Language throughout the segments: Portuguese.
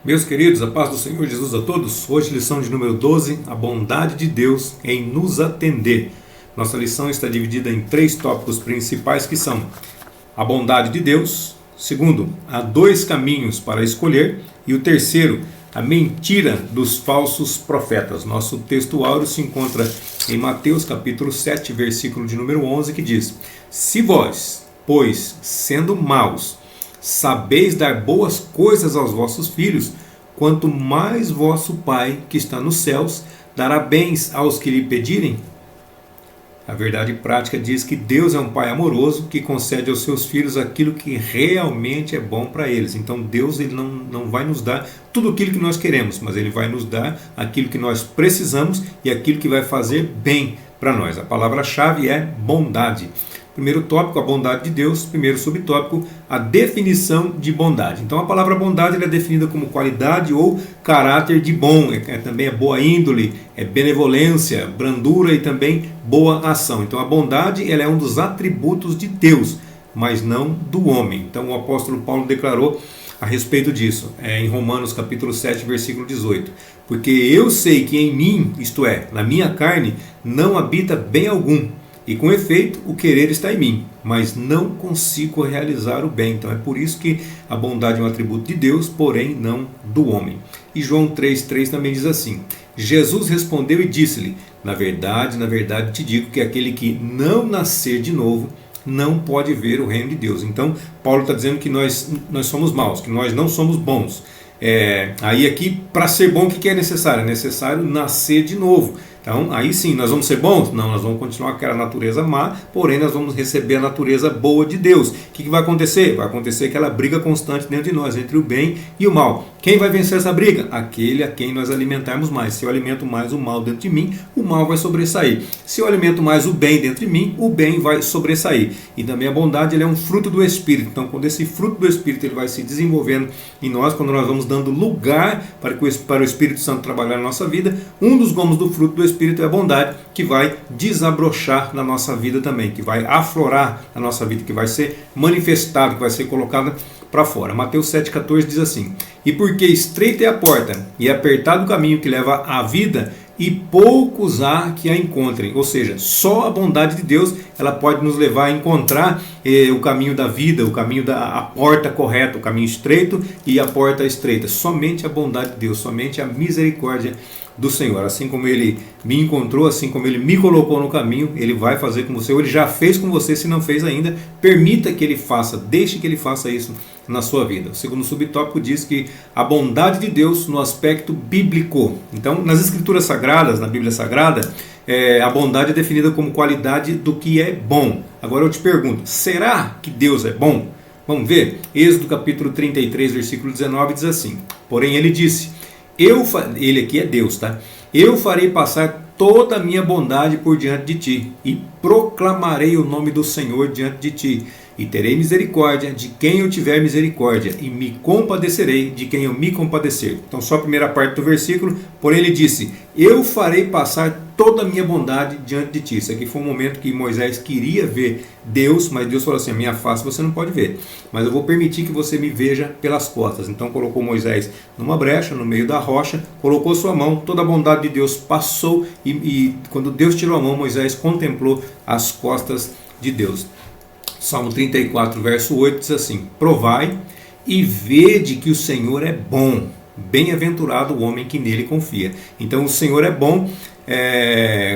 Meus queridos, a paz do Senhor Jesus a todos. Hoje lição de número 12, a bondade de Deus em nos atender. Nossa lição está dividida em 3 tópicos principais que são a bondade de Deus, segundo, há 2 caminhos para escolher e o terceiro, a mentira dos falsos profetas. Nosso texto áureo se encontra em Mateus capítulo 7, versículo de número 11, que diz: Se vós, pois, sendo maus, sabeis dar boas coisas aos vossos filhos, quanto mais vosso Pai, que está nos céus, dará bens aos que lhe pedirem? A verdade prática diz que Deus é um Pai amoroso que concede aos seus filhos aquilo que realmente é bom para eles. Então Deus ele não vai nos dar tudo aquilo que nós queremos, mas Ele vai nos dar aquilo que nós precisamos e aquilo que vai fazer bem para nós. A palavra-chave é bondade. Primeiro tópico, a bondade de Deus. Primeiro subtópico, a definição de bondade. Então a palavra bondade é definida como qualidade ou caráter de bom. Também é boa índole, é benevolência, brandura e também boa ação. Então a bondade ela é um dos atributos de Deus, mas não do homem. Então o apóstolo Paulo declarou a respeito disso, em Romanos capítulo 7, versículo 18. Porque eu sei que em mim, isto é, na minha carne, não habita bem algum. E com efeito, o querer está em mim, mas não consigo realizar o bem. Então é por isso que a bondade é um atributo de Deus, porém não do homem. E João 3,3 também diz assim: Jesus respondeu e disse-lhe: na verdade, te digo que aquele que não nascer de novo não pode ver o reino de Deus. Então Paulo está dizendo que nós somos maus, que nós não somos bons. Aí aqui, para ser bom, o que é necessário? É necessário nascer de novo. Então, aí sim, nós vamos ser bons? Não, nós vamos continuar com aquela natureza má, porém nós vamos receber a natureza boa de Deus. O que vai acontecer? Vai acontecer aquela briga constante dentro de nós, entre o bem e o mal. Quem vai vencer essa briga? Aquele a quem nós alimentarmos mais. Se eu alimento mais o mal dentro de mim, o mal vai sobressair. Se eu alimento mais o bem dentro de mim, o bem vai sobressair. E também a bondade ele é um fruto do Espírito. Então, quando esse fruto do Espírito ele vai se desenvolvendo em nós, quando nós vamos dando lugar para o Espírito Santo trabalhar na nossa vida, um dos gomos do fruto do Espírito é a bondade, que vai desabrochar na nossa vida também, que vai aflorar na nossa vida, que vai ser manifestado, que vai ser colocado para fora. Mateus 7,14 diz assim: E porque estreita é a porta e apertado o caminho que leva à vida, e poucos há que a encontrem. Ou seja, só a bondade de Deus ela pode nos levar a encontrar o caminho da vida, o caminho a porta correta, o caminho estreito e a porta estreita. Somente a bondade de Deus, somente a misericórdia do Senhor. Assim como Ele me encontrou, assim como Ele me colocou no caminho, Ele vai fazer com você, ou Ele já fez com você. Se não fez ainda, permita que Ele faça, deixe que Ele faça isso na sua vida. O segundo subtópico diz que a bondade de Deus no aspecto bíblico. Então, nas Escrituras Sagradas, na Bíblia Sagrada, a bondade é definida como qualidade do que é bom. Agora eu te pergunto, será que Deus é bom? Vamos ver? Êxodo capítulo 33, versículo 19 diz assim: Porém ele disse, ele aqui é Deus, tá? Eu farei passar toda a minha bondade por diante de ti, e proclamarei o nome do Senhor diante de ti, e terei misericórdia de quem eu tiver misericórdia, e me compadecerei de quem eu me compadecer. Então só a primeira parte do versículo. Porém ele disse, eu farei passar toda a minha bondade diante de ti. Isso aqui foi um momento que Moisés queria ver Deus, mas Deus falou assim, a minha face você não pode ver, mas eu vou permitir que você me veja pelas costas. Então colocou Moisés numa brecha, no meio da rocha, colocou sua mão, toda a bondade de Deus passou, e quando Deus tirou a mão, Moisés contemplou as costas de Deus. Salmo 34, verso 8 diz assim: Provai e vede que o Senhor é bom, bem-aventurado o homem que nele confia. Então o Senhor é bom,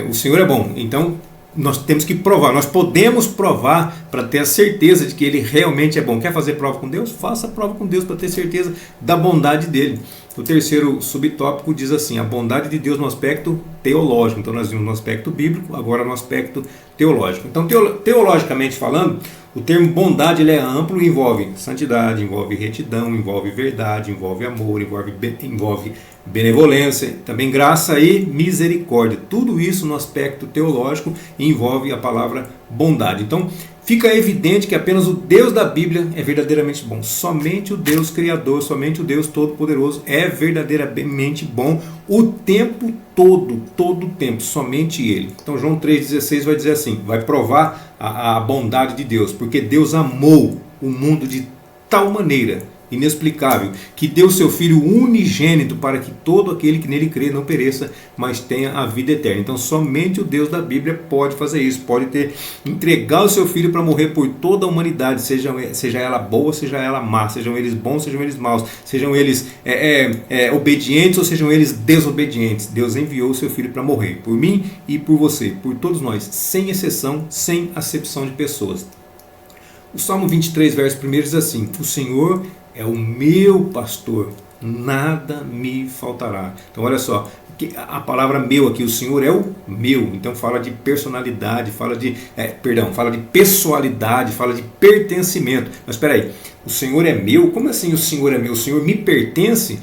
o Senhor é bom. Então nós temos que provar, nós podemos provar para ter a certeza de que Ele realmente é bom. Quer fazer prova com Deus? Faça prova com Deus para ter certeza da bondade dEle. O terceiro subtópico diz assim, a bondade de Deus no aspecto teológico. Então nós vimos no aspecto bíblico, agora no aspecto teológico. Então teologicamente falando, o termo bondade ele é amplo e envolve santidade, envolve retidão, envolve verdade, envolve amor, envolve benevolência, também graça e misericórdia. Tudo isso no aspecto teológico envolve a palavra bondade. Então fica evidente que apenas o Deus da Bíblia é verdadeiramente bom. Somente o Deus Criador, somente o Deus Todo-Poderoso é verdadeiramente bom o tempo todo o tempo, somente Ele. Então João 3,16 vai dizer assim, vai provar a bondade de Deus, porque Deus amou o mundo de tal maneira, inexplicável, que deu seu Filho unigênito para que todo aquele que nele crê não pereça, mas tenha a vida eterna. Então somente o Deus da Bíblia pode fazer isso, pode entregar o seu Filho para morrer por toda a humanidade, seja ela boa, seja ela má, sejam eles bons, sejam eles maus, sejam eles obedientes ou sejam eles desobedientes. Deus enviou o seu Filho para morrer por mim e por você, por todos nós, sem exceção, sem acepção de pessoas. O Salmo 23, verso 1 diz assim: o Senhor é o meu pastor, nada me faltará. Então olha só, a palavra meu aqui, o Senhor é o meu, então fala de personalidade, fala de pessoalidade, fala de pertencimento. Mas espera aí, o Senhor é meu? Como assim o Senhor é meu? O Senhor me pertence?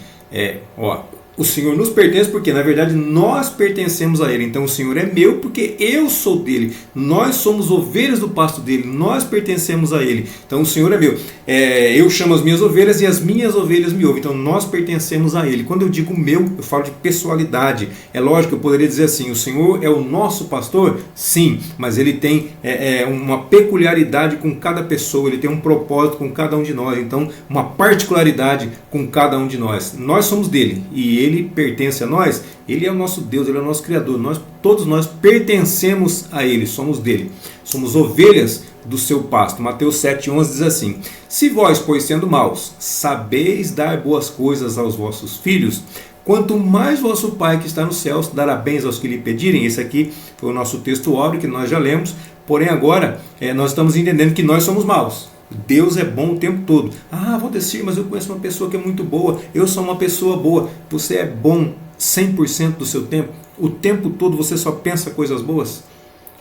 O Senhor nos pertence porque na verdade nós pertencemos a Ele. Então o Senhor é meu porque eu sou dele, nós somos ovelhas do pasto dele, nós pertencemos a Ele. Então o Senhor é meu, eu chamo as minhas ovelhas e as minhas ovelhas me ouvem. Então nós pertencemos a Ele. Quando eu digo meu, eu falo de pessoalidade. É lógico, eu poderia dizer assim: o Senhor é o nosso pastor? Sim, mas Ele tem uma peculiaridade com cada pessoa, Ele tem um propósito com cada um de nós, então uma particularidade com cada um de nós. Nós somos dele e Ele pertence a nós. Ele é o nosso Deus, Ele é o nosso Criador. Todos nós pertencemos a Ele, somos dele. Somos ovelhas do seu pasto. Mateus 7,11 diz assim: se vós, pois sendo maus, sabeis dar boas coisas aos vossos filhos, quanto mais vosso Pai que está nos céus dará bens aos que lhe pedirem. Esse aqui foi o nosso texto óbvio que nós já lemos. Porém agora nós estamos entendendo que nós somos maus. Deus é bom o tempo todo. Valdecir, mas eu conheço uma pessoa que é muito boa. Eu sou uma pessoa boa. Você é bom 100% do seu tempo? O tempo todo você só pensa coisas boas?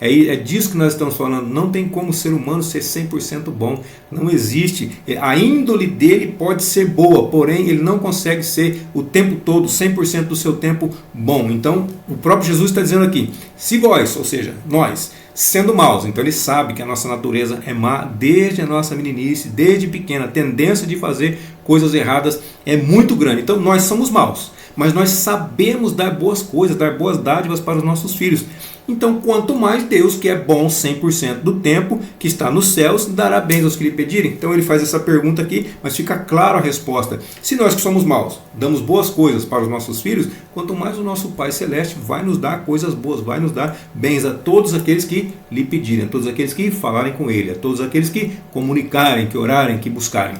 É disso que nós estamos falando. Não tem como o ser humano ser 100% bom. Não existe. A índole dele pode ser boa, porém ele não consegue ser o tempo todo, 100% do seu tempo bom. Então o próprio Jesus está dizendo aqui: se vós, ou seja, nós, sendo maus, então ele sabe que a nossa natureza é má desde a nossa meninice, desde pequena. A tendência de fazer coisas erradas é muito grande. Então nós somos maus, mas nós sabemos dar boas coisas, dar boas dádivas para os nossos filhos. Então quanto mais Deus, que é bom 100% do tempo, que está nos céus, dará bens aos que lhe pedirem. Então ele faz essa pergunta aqui, mas fica clara a resposta. Se nós que somos maus damos boas coisas para os nossos filhos, quanto mais o nosso Pai Celeste vai nos dar coisas boas, vai nos dar bens a todos aqueles que lhe pedirem, a todos aqueles que falarem com Ele, a todos aqueles que comunicarem, que orarem, que buscarem. O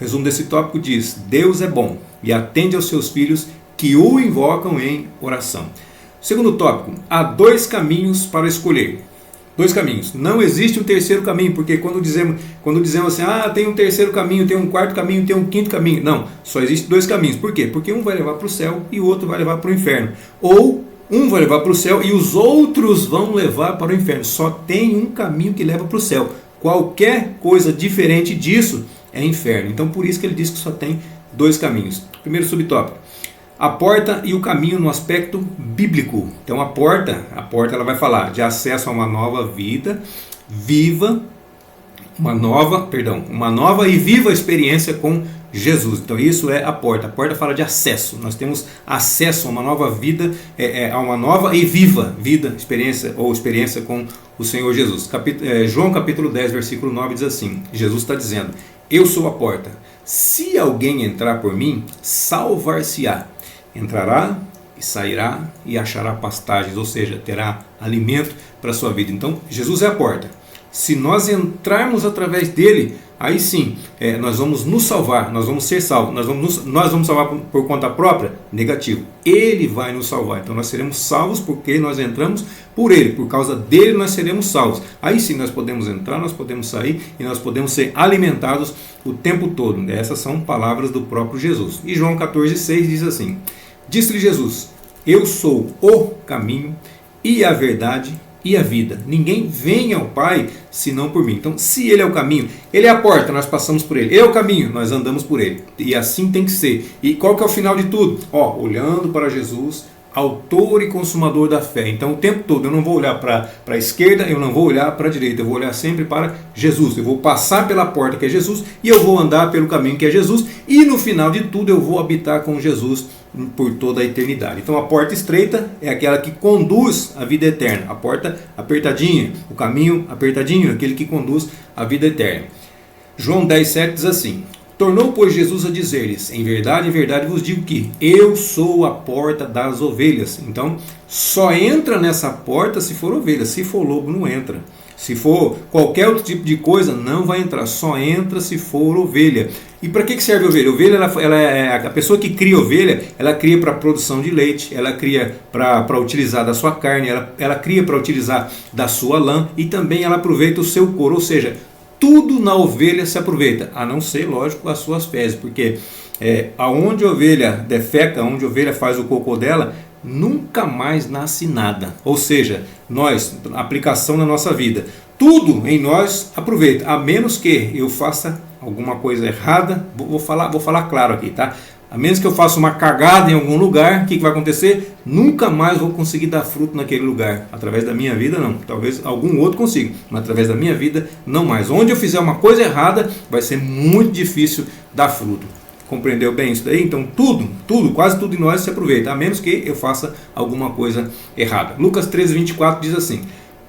resumo desse tópico diz: Deus é bom e atende aos seus filhos que o invocam em oração. Segundo tópico: há dois caminhos para escolher. Dois caminhos. Não existe um terceiro caminho, porque quando dizemos assim, tem um terceiro caminho, tem um quarto caminho, tem um quinto caminho. Não, só existe dois caminhos. Por quê? Porque um vai levar para o céu e o outro vai levar para o inferno. Ou um vai levar para o céu e os outros vão levar para o inferno. Só tem um caminho que leva para o céu. Qualquer coisa diferente disso é inferno. Então por isso que ele diz que só tem dois caminhos. Primeiro subtópico: a porta e o caminho no aspecto bíblico. Então a porta ela vai falar de acesso a uma nova vida viva, uma nova e viva experiência com Jesus. Então isso é a porta. A porta fala de acesso. Nós temos acesso a uma nova vida, a uma nova e viva vida, experiência com o Senhor Jesus. João capítulo 10, versículo 9 diz assim: Jesus está dizendo: eu sou a porta. Se alguém entrar por mim, salvar-se-á. Entrará e sairá e achará pastagens, ou seja, terá alimento para a sua vida. Então Jesus é a porta. Se nós entrarmos através dele, aí sim, nós vamos nos salvar, nós vamos ser salvos. Nós vamos salvar por conta própria? Negativo. Ele vai nos salvar. Então nós seremos salvos porque nós entramos por ele. Por causa dele nós seremos salvos. Aí sim nós podemos entrar, nós podemos sair e nós podemos ser alimentados o tempo todo. Essas são palavras do próprio Jesus. E João 14,6 diz assim: disse-lhe Jesus: eu sou o caminho e a verdade e a vida. Ninguém vem ao Pai senão por mim. Então, se Ele é o caminho, Ele é a porta, nós passamos por Ele. Ele é o caminho, nós andamos por Ele. E assim tem que ser. E qual que é o final de tudo? Olhando para Jesus, autor e consumador da fé. Então, o tempo todo eu não vou olhar para a esquerda, eu não vou olhar para a direita, eu vou olhar sempre para Jesus. Eu vou passar pela porta que é Jesus e eu vou andar pelo caminho que é Jesus. E no final de tudo eu vou habitar com Jesus por toda a eternidade. Então a porta estreita é aquela que conduz à vida eterna. A porta apertadinha, o caminho apertadinho, aquele que conduz à vida eterna. João 10,7 diz assim: Tornou, pois, Jesus a dizer-lhes: em verdade vos digo que eu sou a porta das ovelhas. Então, só entra nessa porta se for ovelha. Se for lobo, não entra. Se for qualquer outro tipo de coisa, não vai entrar. Só entra se for ovelha. E para que serve a ovelha? A ovelha, ela é a pessoa que cria ovelha, ela cria para produção de leite, ela cria para utilizar da sua carne, ela cria para utilizar da sua lã, e também ela aproveita o seu couro. Ou seja, tudo na ovelha se aproveita, a não ser, lógico, as suas fezes, porque aonde a ovelha defeca, onde a ovelha faz o cocô dela, nunca mais nasce nada. Ou seja, nós, aplicação na nossa vida, tudo em nós aproveita, a menos que eu faça alguma coisa errada. Vou falar claro aqui, tá? A menos que eu faça uma cagada em algum lugar, o que vai acontecer? Nunca mais vou conseguir dar fruto naquele lugar. Através da minha vida, não. Talvez algum outro consiga, mas através da minha vida, não mais. Onde eu fizer uma coisa errada, vai ser muito difícil dar fruto. Compreendeu bem isso daí? Então tudo, quase tudo em nós se aproveita, a menos que eu faça alguma coisa errada. Lucas 13:24 diz assim: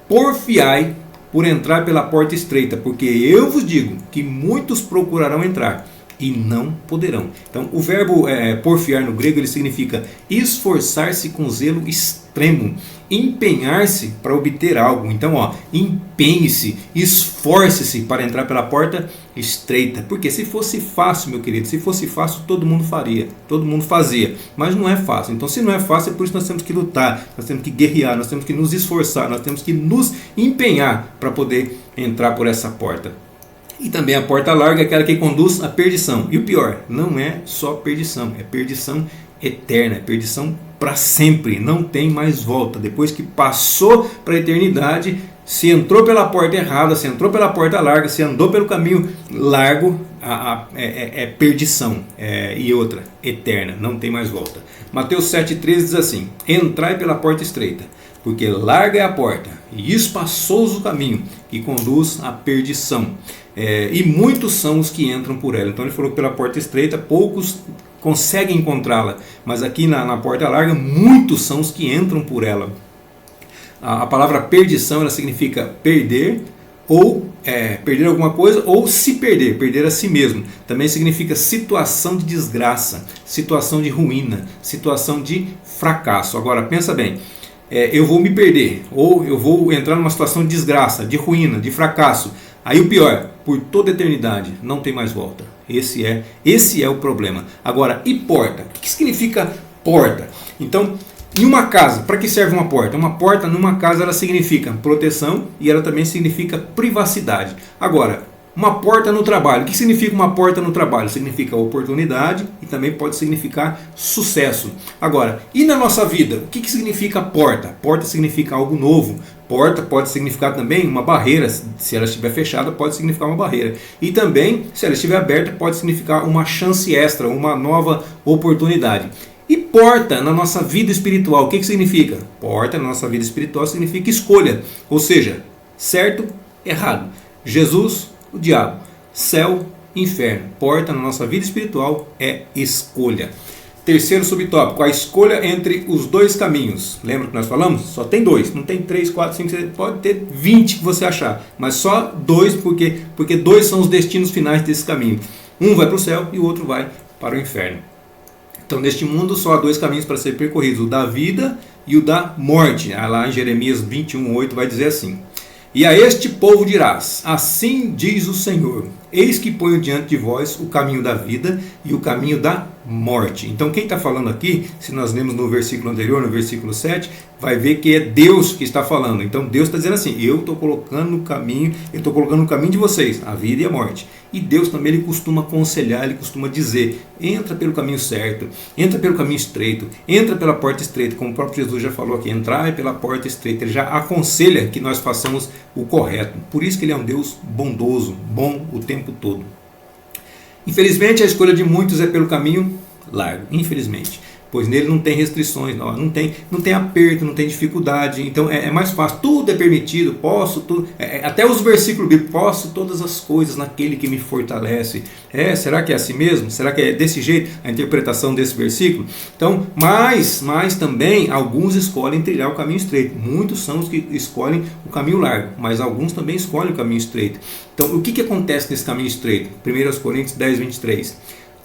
porfiai por entrar pela porta estreita, porque eu vos digo que muitos procurarão entrar e não poderão. Então o verbo porfiar no grego, ele significa esforçar-se com zelo extremo, empenhar-se para obter algo. Então empenhe-se, esforce-se para entrar pela porta estreita. Porque se fosse fácil, meu querido, se fosse fácil, todo mundo faria, todo mundo fazia, mas não é fácil. Então se não é fácil, é por isso que nós temos que lutar, nós temos que guerrear, nós temos que nos esforçar, nós temos que nos empenhar para poder entrar por essa porta. E também a porta larga é aquela que conduz à perdição. E o pior, não é só perdição, é perdição eterna, é perdição para sempre, não tem mais volta. Depois que passou para a eternidade, se entrou pela porta errada, se entrou pela porta larga, se andou pelo caminho largo, é perdição. E outra, eterna, não tem mais volta. Mateus 7,13 diz assim: entrai pela porta estreita, porque larga é a porta, e espaçoso o caminho que conduz à perdição. E muitos são os que entram por ela. Então ele falou que pela porta estreita poucos conseguem encontrá-la, mas aqui na porta larga muitos são os que entram por ela. A palavra perdição, ela significa perder, ou perder alguma coisa, ou se perder a si mesmo. Também significa situação de desgraça, situação de ruína, situação de fracasso. Agora pensa bem, eu vou me perder, ou eu vou entrar numa situação de desgraça, de ruína, de fracasso. Aí o pior, por toda a eternidade, não tem mais volta. Esse é o problema. Agora, e porta? O que significa porta? Então, em uma casa, para que serve uma porta? Uma porta numa casa, ela significa proteção e ela também significa privacidade. Agora, uma porta no trabalho. O que significa uma porta no trabalho? Significa oportunidade e também pode significar sucesso. Agora, e na nossa vida? O que significa porta? Porta significa algo novo. Porta pode significar também uma barreira. Se ela estiver fechada, pode significar uma barreira. E também, se ela estiver aberta, pode significar uma chance extra, uma nova oportunidade. E porta na nossa vida espiritual, o que significa? Porta na nossa vida espiritual significa escolha. Ou seja, certo, errado. Jesus, o diabo. Céu, inferno. Porta na nossa vida espiritual é escolha. Terceiro subtópico, a escolha entre os dois caminhos. Lembra que nós falamos? Só tem dois, não tem 3, 4, 5, 6, pode ter 20 que você achar, mas só dois, porque dois são os destinos finais desse caminho. Um vai para o céu e o outro vai para o inferno. Então, neste mundo, só há dois caminhos para ser percorridos, o da vida e o da morte. Lá em Jeremias 21:8 vai dizer assim: e a este povo dirás, assim diz o Senhor, eis que ponho diante de vós o caminho da vida e o caminho da morte. Então quem está falando aqui, se nós lemos no versículo anterior, no versículo 7, vai ver que é Deus que está falando. Então Deus está dizendo assim, eu estou colocando no caminho de vocês, a vida e a morte. E Deus também, ele costuma aconselhar, ele costuma dizer, entra pelo caminho certo, entra pelo caminho estreito, entra pela porta estreita, como o próprio Jesus já falou aqui, entrar pela porta estreita. Ele já aconselha que nós façamos o correto. Por isso que ele é um Deus bondoso, bom o tempo todo. Infelizmente a escolha de muitos é pelo caminho largo, infelizmente. Pois nele não tem restrições, não tem aperto, não tem dificuldade. Então é mais fácil, tudo é permitido, posso tudo, até os versículos bíblicos, posso todas as coisas naquele que me fortalece. Será que é assim mesmo? Será que é desse jeito a interpretação desse versículo? Então, mas também alguns escolhem trilhar o caminho estreito. Muitos são os que escolhem o caminho largo, mas alguns também escolhem o caminho estreito. Então o que acontece nesse caminho estreito? 1 Coríntios 10, 23.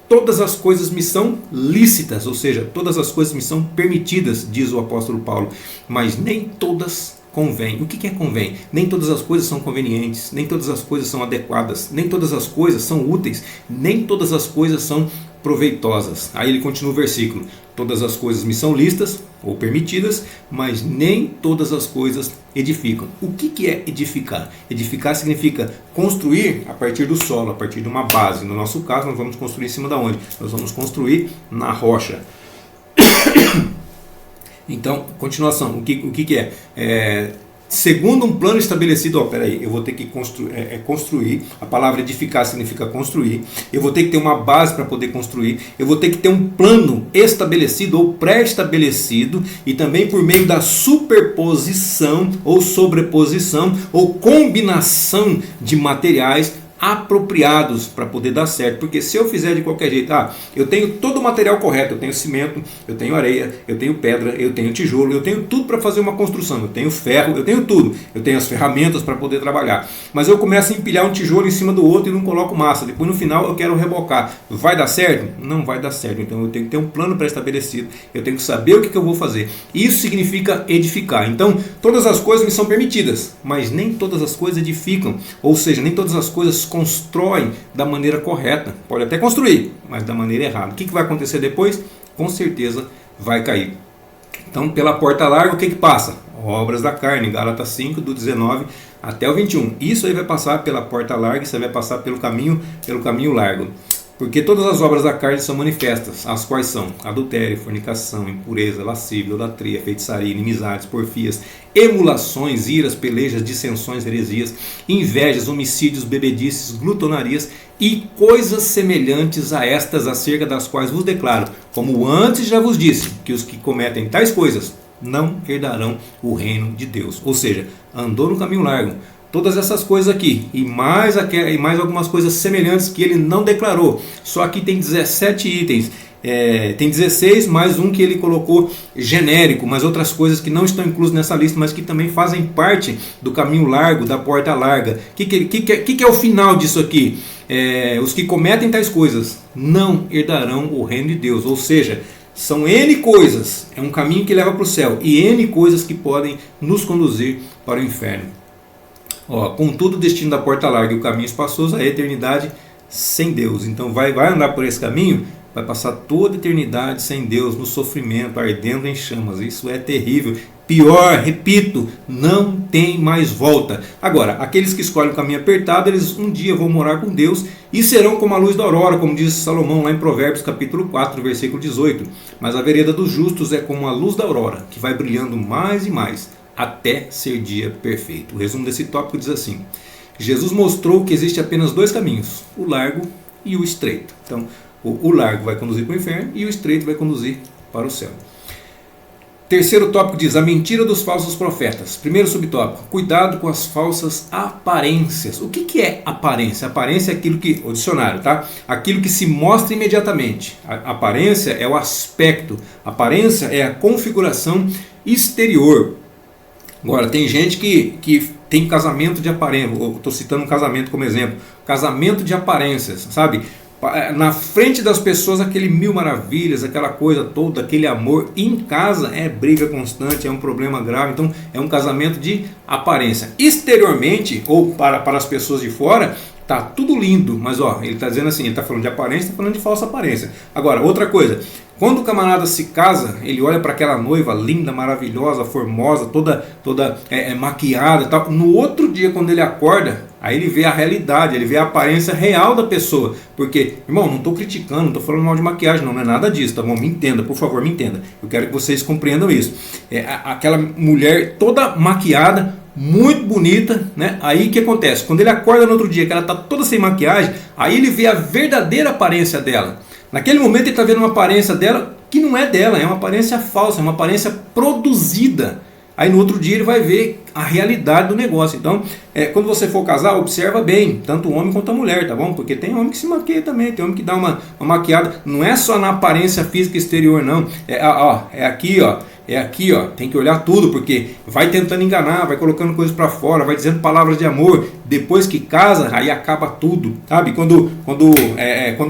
Todas as coisas me são lícitas, ou seja, todas as coisas me são permitidas, diz o apóstolo Paulo, mas nem todas convêm. O que é convém? Nem todas as coisas são convenientes, nem todas as coisas são adequadas, nem todas as coisas são úteis, nem todas as coisas são proveitosas. Aí ele continua o versículo: todas as coisas me são lícitas ou permitidas, mas nem todas as coisas edificam. O que é edificar? Edificar significa construir a partir do solo, a partir de uma base. No nosso caso, nós vamos construir em cima da onde? Nós vamos construir na rocha. Então, continuação, o que é? Segundo um plano estabelecido, eu vou ter que construir, a palavra edificar significa construir, eu vou ter que ter uma base para poder construir, eu vou ter que ter um plano estabelecido ou pré-estabelecido, e também por meio da superposição ou sobreposição ou combinação de materiais apropriados para poder dar certo. Porque se eu fizer de qualquer jeito, eu tenho todo o material correto, eu tenho cimento, eu tenho areia, eu tenho pedra, eu tenho tijolo, eu tenho tudo para fazer uma construção, eu tenho ferro, eu tenho tudo, eu tenho as ferramentas para poder trabalhar, mas eu começo a empilhar um tijolo em cima do outro e não coloco massa, depois no final eu quero rebocar, vai dar certo? Não vai dar certo. Então eu tenho que ter um plano pré-estabelecido, eu tenho que saber o que eu vou fazer. Isso significa edificar. Então todas as coisas me são permitidas, mas nem todas as coisas edificam, ou seja, nem todas as coisas constroem da maneira correta. Pode até construir, mas da maneira errada. O que vai acontecer depois? Com certeza vai cair. Então, pela porta larga, o que passa? Obras da carne, Gálatas 5, do 19 até o 21. Isso aí vai passar pela porta larga, isso aí vai passar pelo caminho largo. Porque todas as obras da carne são manifestas, as quais são adultério, fornicação, impureza, lascívia, idolatria, feitiçaria, inimizades, porfias, emulações, iras, pelejas, dissensões, heresias, invejas, homicídios, bebedices, glutonarias e coisas semelhantes a estas, acerca das quais vos declaro, como antes já vos disse, que os que cometem tais coisas não herdarão o reino de Deus. Ou seja, andou no caminho largo. Todas essas coisas aqui e mais algumas coisas semelhantes que ele não declarou. Só aqui tem 17 itens. Tem 16 mais um que ele colocou genérico, mas outras coisas que não estão inclusas nessa lista, mas que também fazem parte do caminho largo, da porta larga. O que é o final disso aqui? Os que cometem tais coisas não herdarão o reino de Deus. Ou seja, são N coisas, é um caminho que leva para o céu, e N coisas que podem nos conduzir para o inferno. Contudo, o destino da porta larga e o caminho espaçoso é a eternidade sem Deus. Então vai andar por esse caminho, vai passar toda a eternidade sem Deus, no sofrimento, ardendo em chamas. Isso é terrível. Pior, repito, não tem mais volta. Agora, aqueles que escolhem o caminho apertado, eles um dia vão morar com Deus e serão como a luz da aurora, como diz Salomão lá em Provérbios capítulo 4, versículo 18. Mas a vereda dos justos é como a luz da aurora, que vai brilhando mais e mais, até ser dia perfeito. O resumo desse tópico diz assim: Jesus mostrou que existe apenas dois caminhos, o largo e o estreito. Então, o largo vai conduzir para o inferno e o estreito vai conduzir para o céu. Terceiro tópico diz: a mentira dos falsos profetas. Primeiro subtópico: cuidado com as falsas aparências. O que é aparência? Aparência é aquilo que, o dicionário, tá? Aquilo que se mostra imediatamente. A aparência é o aspecto. A aparência é a configuração exterior. Agora, tem gente que tem casamento de aparência. Estou citando um casamento como exemplo. Casamento de aparências, sabe? Na frente das pessoas, aquele mil maravilhas, aquela coisa toda, aquele amor. E em casa é briga constante, é um problema grave. Então é um casamento de aparência. Exteriormente, ou para as pessoas de fora, tá tudo lindo. Mas ele está dizendo assim, ele está falando de aparência, está falando de falsa aparência. Agora, outra coisa: quando o camarada se casa, ele olha para aquela noiva linda, maravilhosa, formosa, toda maquiada e tal. No outro dia, quando ele acorda, aí ele vê a realidade, ele vê a aparência real da pessoa. Porque, irmão, não estou criticando, não estou falando mal de maquiagem, não é nada disso, tá bom? Me entenda, por favor, me entenda. Eu quero que vocês compreendam isso. Aquela mulher toda maquiada, muito bonita, né? Aí o que acontece? Quando ele acorda no outro dia, que ela está toda sem maquiagem, aí ele vê a verdadeira aparência dela. Naquele momento ele está vendo uma aparência dela que não é dela, é uma aparência falsa, é uma aparência produzida. Aí no outro dia ele vai ver a realidade do negócio. Então, quando você for casar, observa bem, tanto o homem quanto a mulher, tá bom? Porque tem homem que se maquia também, tem homem que dá uma maquiada. Não é só na aparência física exterior, não. É aqui, ó. É aqui, ó. Tem que olhar tudo, porque vai tentando enganar, vai colocando coisas para fora, vai dizendo palavras de amor. Depois que casa, aí acaba tudo, sabe? Quando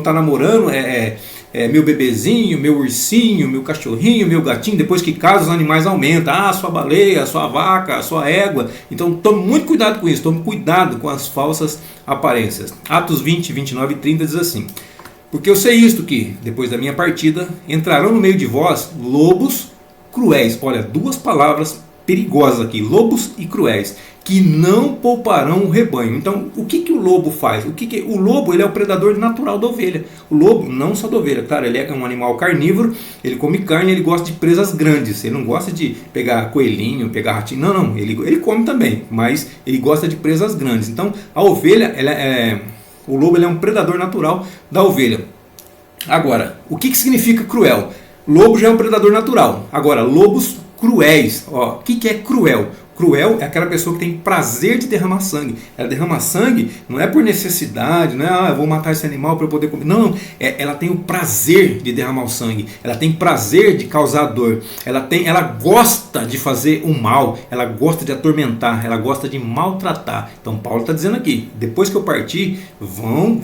tá namorando, meu bebezinho, meu ursinho, meu cachorrinho, meu gatinho. Depois que casa, os animais aumentam. Ah, sua baleia, sua vaca, sua égua. Então tome muito cuidado com isso. Tome cuidado com as falsas aparências. Atos 20, 29 e 30 diz assim: porque eu sei isto, que depois da minha partida entrarão no meio de vós lobos cruéis. Olha, duas palavras perigosas aqui: lobos e cruéis, que não pouparão o rebanho. Então, o que o lobo faz? O lobo, ele é o predador natural da ovelha. O lobo, não só da ovelha, claro, ele é um animal carnívoro, ele come carne, ele gosta de presas grandes. Ele não gosta de pegar coelhinho, pegar ratinho. Não, ele come também, mas ele gosta de presas grandes. Então, a ovelha, o lobo, ele é um predador natural da ovelha. Agora, o que significa cruel? Lobo já é um predador natural. Agora, lobos cruéis. O que é cruel? Cruel é aquela pessoa que tem prazer de derramar sangue. Ela derrama sangue não é por necessidade, não é eu vou matar esse animal para eu poder comer. Não, ela tem o prazer de derramar o sangue. Ela tem prazer de causar dor. Ela gosta de fazer o mal. Ela gosta de atormentar. Ela gosta de maltratar. Então Paulo está dizendo aqui: depois que eu partir, vão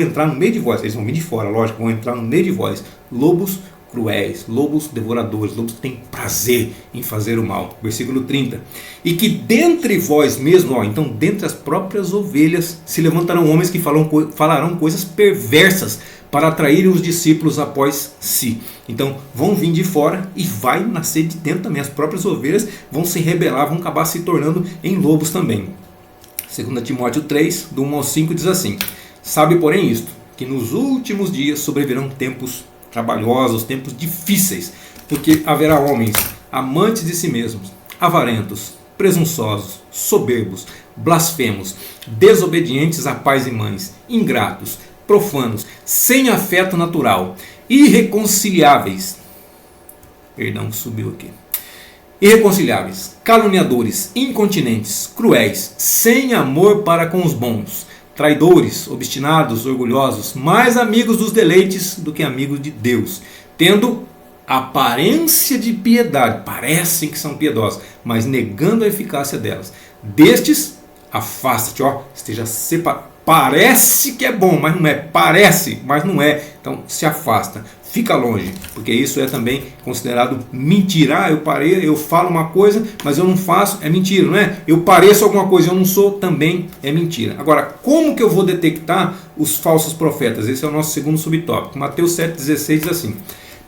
entrar no meio de vós. Eles vão vir de fora, lógico, vão entrar no meio de vós lobos cruéis, lobos devoradores, lobos que têm prazer em fazer o mal. Versículo 30. E que dentre vós mesmo, então dentre as próprias ovelhas, se levantarão homens que falarão coisas perversas para atraírem os discípulos após si. Então vão vir de fora e vai nascer de dentro também. As próprias ovelhas vão se rebelar, vão acabar se tornando em lobos também. 2 Timóteo 3, do 1 ao 5 diz assim: sabe porém isto, que nos últimos dias sobrevirão tempos trabalhosos, tempos difíceis, porque haverá homens amantes de si mesmos, avarentos, presunçosos, soberbos, blasfemos, desobedientes a pais e mães, ingratos, profanos, sem afeto natural, irreconciliáveis, caluniadores, incontinentes, cruéis, sem amor para com os bons, traidores, obstinados, orgulhosos, mais amigos dos deleites do que amigos de Deus, tendo aparência de piedade, parecem que são piedosos, mas negando a eficácia delas. Destes, afasta-te, esteja separado. Parece que é bom, mas não é. Parece, mas não é. Então se afasta, fica longe, porque isso é também considerado mentira. Eu falo uma coisa, mas eu não faço, é mentira, não é? Eu pareço alguma coisa, eu não sou, também é mentira. Agora, como que eu vou detectar os falsos profetas? Esse é o nosso segundo subtópico. Mateus 7,16 diz assim: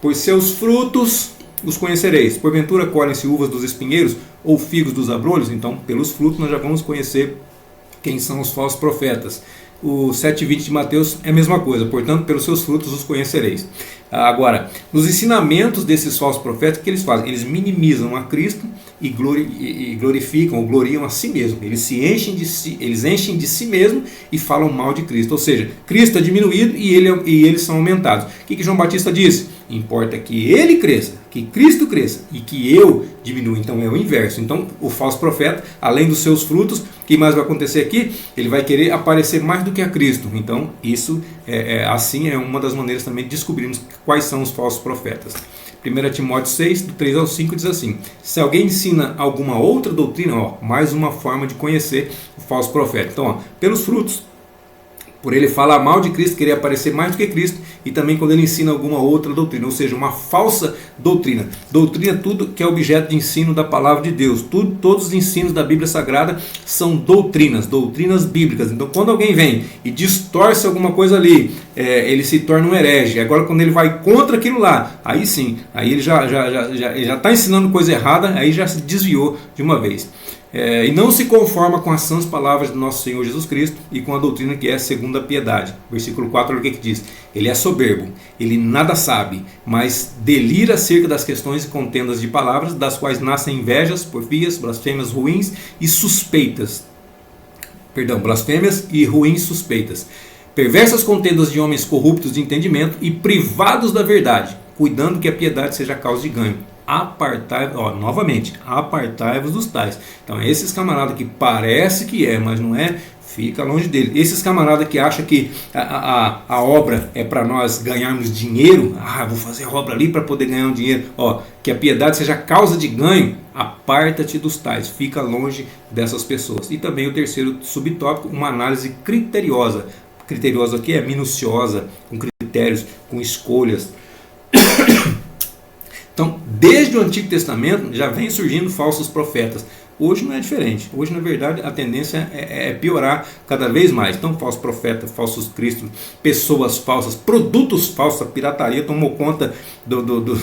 pois seus frutos os conhecereis. Porventura colhem-se uvas dos espinheiros ou figos dos abrolhos? Então, pelos frutos nós já vamos conhecer quem são os falsos profetas. O 7,20 de Mateus é a mesma coisa. Portanto, pelos seus frutos os conhecereis. Agora, nos ensinamentos desses falsos profetas, o que eles fazem? Eles minimizam a Cristo e glorificam ou gloriam a si mesmo. Eles enchem de si mesmo e falam mal de Cristo. Ou seja, Cristo é diminuído e eles são aumentados. O que João Batista disse? Importa que ele cresça, que Cristo cresça e que eu diminua. Então é o inverso. Então o falso profeta, além dos seus frutos, o que mais vai acontecer aqui? Ele vai querer aparecer mais do que a Cristo. Então isso assim é uma das maneiras também de descobrirmos quais são os falsos profetas. 1 Timóteo 6, do 3 ao 5 diz assim: se alguém ensina alguma outra doutrina, mais uma forma de conhecer o falso profeta. Então, pelos frutos, por ele falar mal de Cristo, querer aparecer mais do que Cristo, e também quando ele ensina alguma outra doutrina, ou seja, uma falsa doutrina. Doutrina é tudo que é objeto de ensino da palavra de Deus. Todos os ensinos da Bíblia Sagrada são doutrinas bíblicas. Então quando alguém vem e distorce alguma coisa ali, ele se torna um herege. Agora quando ele vai contra aquilo lá, aí sim, aí ele já está ensinando coisa errada, aí já se desviou de uma vez. E não se conforma com as sãs palavras do nosso Senhor Jesus Cristo e com a doutrina que é segundo a piedade. Versículo 4, olha o que diz: ele é soberbo, ele nada sabe, mas delira acerca das questões e contendas de palavras, das quais nascem invejas, porfias, blasfêmias ruins e suspeitas. Blasfêmias e ruins suspeitas. perversas contendas de homens corruptos de entendimento e privados da verdade, cuidando que a piedade seja causa de ganho. Apartai-vos dos tais. Então, esses camaradas que parece que é, mas não é, fica longe dele. Esses camaradas que acham que a obra é para nós ganharmos dinheiro, vou fazer a obra ali para poder ganhar um dinheiro, que a piedade seja causa de ganho, aparta-te dos tais, fica longe dessas pessoas. E também o terceiro subtópico, uma análise criteriosa. Criteriosa aqui é minuciosa, com critérios, com escolhas. Então, desde o Antigo Testamento já vem surgindo falsos profetas. Hoje não é diferente. Hoje, na verdade, a tendência é piorar cada vez mais. Então, falsos profetas, falsos cristos, pessoas falsas, produtos falsos, a pirataria tomou conta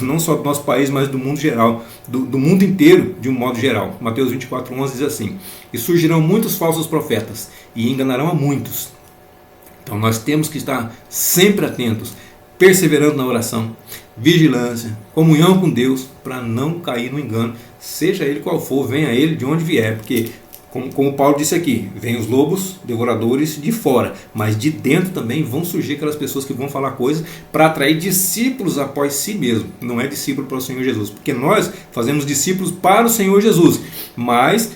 não só do nosso país, mas do mundo geral, do mundo inteiro, de um modo geral. Mateus 24:11 diz assim: e surgirão muitos falsos profetas e enganarão a muitos. Então, nós temos que estar sempre atentos, perseverando na oração, vigilância, comunhão com Deus, para não cair no engano, seja ele qual for, venha ele de onde vier, porque como Paulo disse aqui, vem os lobos devoradores de fora, mas de dentro também vão surgir aquelas pessoas que vão falar coisas para atrair discípulos após si mesmo. Não é discípulo para o Senhor Jesus, porque nós fazemos discípulos para o Senhor Jesus, mas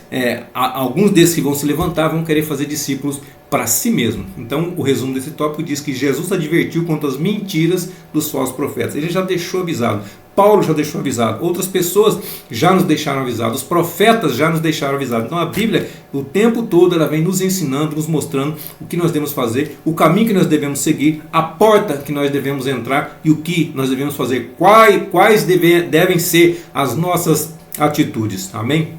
alguns desses que vão se levantar vão querer fazer discípulos para si mesmo. Então, o resumo desse tópico diz que Jesus advertiu contra as mentiras dos falsos profetas. Ele já deixou avisado. Paulo já deixou avisado. Outras pessoas já nos deixaram avisados. Os profetas já nos deixaram avisados. Então, a Bíblia, o tempo todo, ela vem nos ensinando, nos mostrando o que nós devemos fazer, o caminho que nós devemos seguir, a porta que nós devemos entrar e o que nós devemos fazer. Quais devem ser as nossas atitudes. Amém?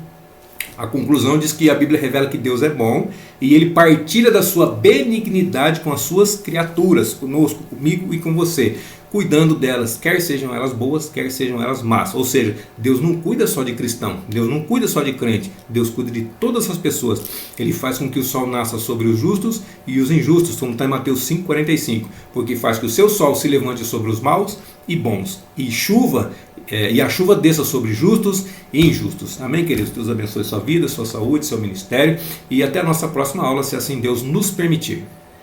A conclusão diz que a Bíblia revela que Deus é bom e Ele partilha da sua benignidade com as suas criaturas, conosco, comigo e com você, cuidando delas, quer sejam elas boas, quer sejam elas más. Ou seja, Deus não cuida só de cristão, Deus não cuida só de crente, Deus cuida de todas as pessoas. Ele faz com que o sol nasça sobre os justos e os injustos, como está em Mateus 5,45, porque faz que o seu sol se levante sobre os maus e bons, e a chuva desça sobre justos e injustos. Amém, queridos? Deus abençoe sua vida, sua saúde, seu ministério, e até a nossa próxima aula, se assim Deus nos permitir.